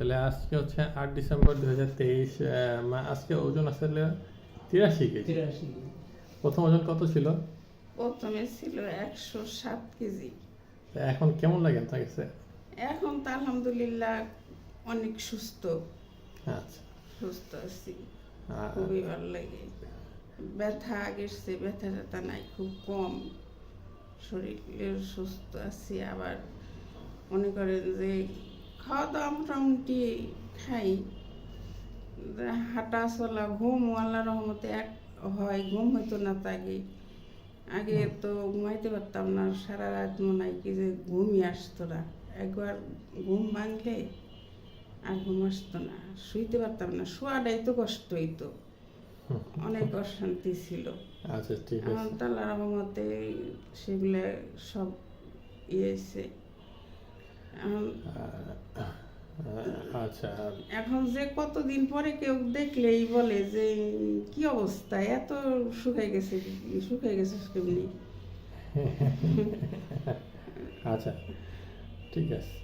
তাহলে আজকে হচ্ছে 8 ডিসেম্বর 2023। আজকে ওজন আসলে 83 কেজি। 83 প্রথম ওজন কত ছিল? প্রথমে ছিল 107 কেজি। এখন কেমন লাগে আপনার কাছে? এখন তো আলহামদুলিল্লাহ অনেক সুস্থ আচ্ছা। সুস্থ আছি, আহ, খুবই ভালো লাগে। ব্যথা আগের চেয়ে ব্যথা ট্যাথা নাই, খুব কম। শরীরের সুস্থ আছি। আবার মনে করেন যে খাওয়া দাওয়া মোটামুটি খাই, হাঁটা চলা, ঘুম আল্লাহ রহমতে এক হয়, ঘুম হইতো না তো আগে। আগে তো ঘুমাইতে পারতাম না, সারা রাত মনে হয় কি যে ঘুমই আসতো না। একবার ঘুম ভাঙলে আর ঘুম আসতো না, শুইতে পারতাম না, শোয়াটাই তো কষ্ট হইতো, অনেক অশান্তি ছিল। আচ্ছা, ঠিক এখন আছে। তো আল্লাহ রহমতে সেগুলো সব ইয়েছে। এখন আচ্ছা। এখন যে কতদিন পরে কেউ দেখলেই বলে যে কি অবস্থা, এত শুকাই গেছে কেমনি। আচ্ছা, ঠিক আছে।